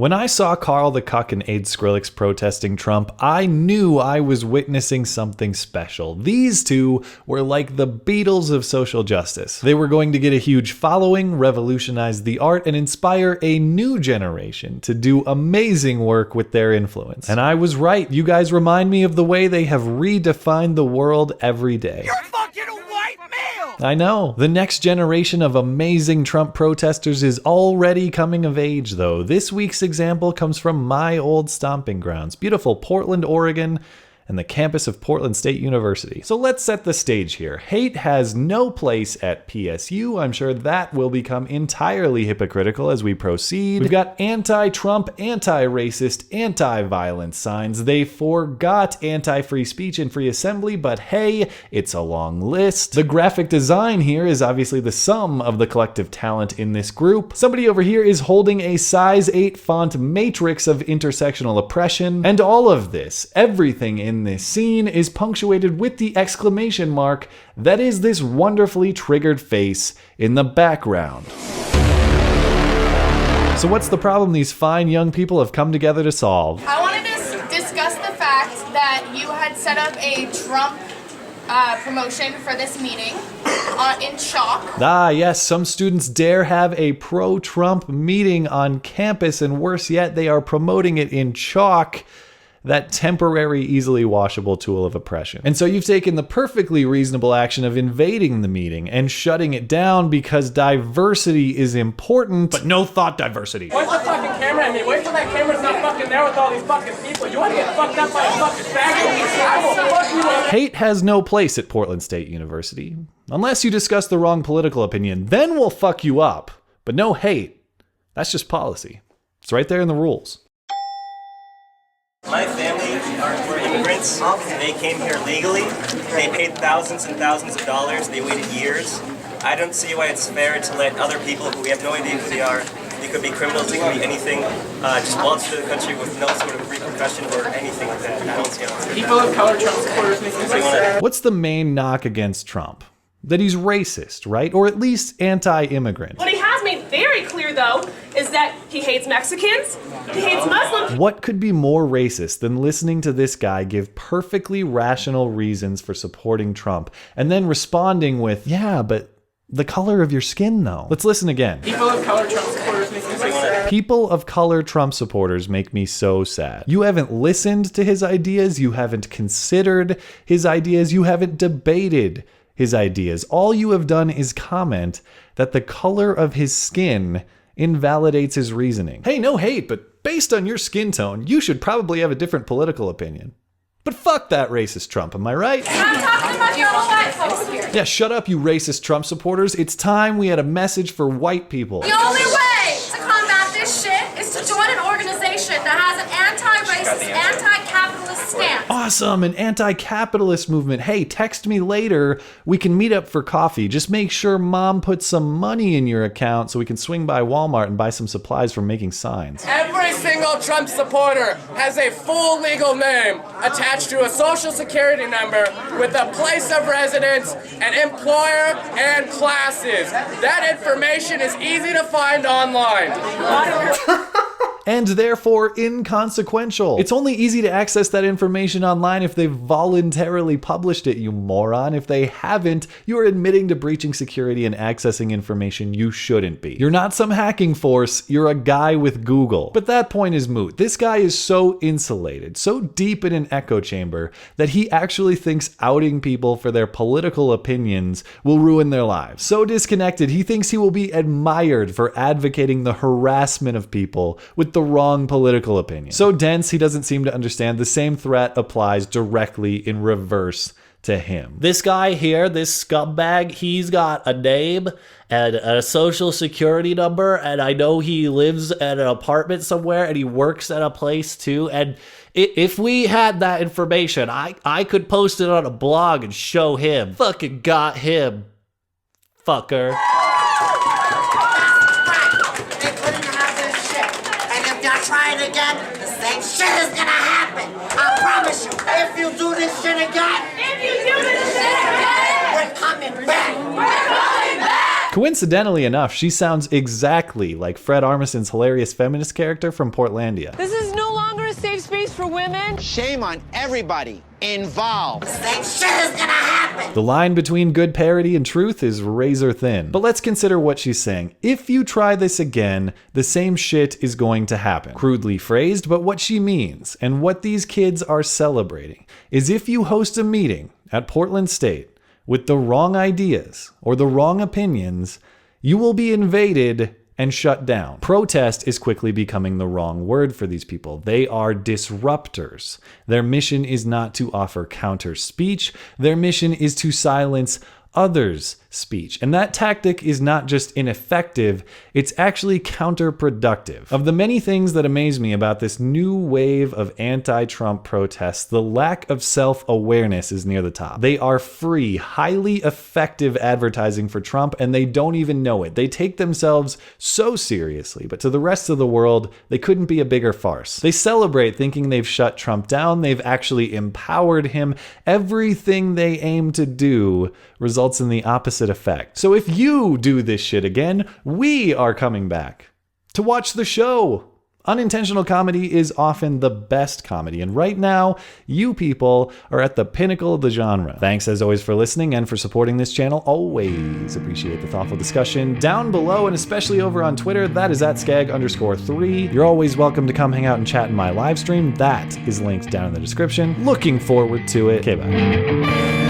When I saw Carl the Cuck and Aid Skrillex protesting Trump, I knew I was witnessing something special. These two were like the Beatles of social justice. They were going to get a huge following, revolutionize the art, and inspire a new generation to do amazing work with their influence. And I was right. You guys remind me of the way they have redefined the world every day. You're fucking a white male! I know. The next generation of amazing Trump protesters is already coming of age, though. This week's example comes from my old stomping grounds, beautiful Portland, Oregon, and the campus of Portland State University. So let's set the stage here. Hate has no place at PSU. I'm sure that will become entirely hypocritical as we proceed. We've got anti-Trump, anti-racist, anti-violence signs. They forgot anti-free speech and free assembly, but hey, it's a long list. The graphic design here is obviously the sum of the collective talent in this group. Somebody over here is holding a size 8 font matrix of intersectional oppression, and all of this, everything in this scene, is punctuated with the exclamation mark that is this wonderfully triggered face in the background. So what's the problem these fine young people have come together to solve? I wanted to discuss the fact that you had set up a Trump promotion for this meeting in chalk. Ah, yes, some students dare have a pro-Trump meeting on campus, and worse yet, they are promoting it in chalk, that temporary, easily washable tool of oppression. And so you've taken the perfectly reasonable action of invading the meeting and shutting it down because diversity is important, but no thought diversity. Where's the fucking camera at me? Wait till that camera's not fucking there with all these fucking people. You wanna get fucked up by a fucking faggot? I will fuck you up. Hate has no place at Portland State University. Unless you discuss the wrong political opinion, then we'll fuck you up. But no hate. That's just policy. It's right there in the rules. My family were immigrants. They came here legally. They paid thousands and thousands of dollars. They waited years. I don't see why it's fair to let other people who we have no idea who they are, they could be criminals, they could be anything, just waltz through the country with no sort of repercussion or anything like that. I don't see how it's fair. People of color Trump supporters make me so sad. What's the main knock against Trump? That he's racist, right? Or at least anti-immigrant. What he has made very clear, though, is that he hates Mexicans, he hates Muslims. What could be more racist than listening to this guy give perfectly rational reasons for supporting Trump and then responding with, yeah, but the color of your skin, though? Let's listen again. People of color Trump supporters make me so sad. People of color Trump supporters make me so sad. You haven't listened to his ideas, you haven't considered his ideas, you haven't debated his ideas. All you have done is comment that the color of his skin invalidates his reasoning. Hey, no hate, but based on your skin tone, you should probably have a different political opinion. But fuck that racist Trump, am I right? I'm talking about your white folks here. Yeah, shut up, you racist Trump supporters. It's time we had a message for white people. The only way to combat this shit is to join an organization that has an anti-racist, anti-capitalist stance. Awesome, an anti-capitalist movement. Hey, text me later. We can meet up for coffee. Just make sure mom puts some money in your account so we can swing by Walmart and buy some supplies for making signs. Every single Trump supporter has a full legal name attached to a social security number with a place of residence, an employer, and classes. That information is easy to find online. And therefore inconsequential. It's only easy to access that information online if they've voluntarily published it, you moron. If they haven't, you are admitting to breaching security and accessing information you shouldn't be. You're not some hacking force, you're a guy with Google. But that point is moot. This guy is so insulated, so deep in an echo chamber, that he actually thinks outing people for their political opinions will ruin their lives. So disconnected, he thinks he will be admired for advocating the harassment of people with the wrong political opinion. So dense, he doesn't seem to understand the same threat applies directly in reverse to him. This guy here, this scumbag, he's got a name and a social security number, and I know he lives at an apartment somewhere and he works at a place too, and if we had that information, I could post it on a blog and show him. Fucking got him, fucker. Try it again, the same shit is gonna happen. I promise you. If you do this shit again, we're coming back. We're coming back. Coincidentally enough, she sounds exactly like Fred Armisen's hilarious feminist character from Portlandia. This is no longer a safe space for women. Shame on everybody involved. The same shit is gonna happen. The line between good parody and truth is razor thin. But let's consider what she's saying. If you try this again, the same shit is going to happen. Crudely phrased, but what she means, and what these kids are celebrating, is if you host a meeting at Portland State with the wrong ideas or the wrong opinions, you will be invaded and shut down. Protest is quickly becoming the wrong word for these people. They are disruptors. Their mission is not to offer counter speech. Their mission is to silence others' speech. And that tactic is not just ineffective, it's actually counterproductive. Of the many things that amaze me about this new wave of anti-Trump protests, the lack of self-awareness is near the top. They are free, highly effective advertising for Trump, and they don't even know it. They take themselves so seriously, but to the rest of the world, they couldn't be a bigger farce. They celebrate thinking they've shut Trump down, they've actually empowered him. Everything they aim to do results in the opposite effect. So if you do this shit again, we are coming back to watch the show. Unintentional comedy is often the best comedy, and right now, you people are at the pinnacle of the genre. Thanks as always for listening and for supporting this channel. Always appreciate the thoughtful discussion down below, and especially over on Twitter. That is at skag_3. You're always welcome to come hang out and chat in my live stream. That is linked down in the description. Looking forward to it. Okay, bye.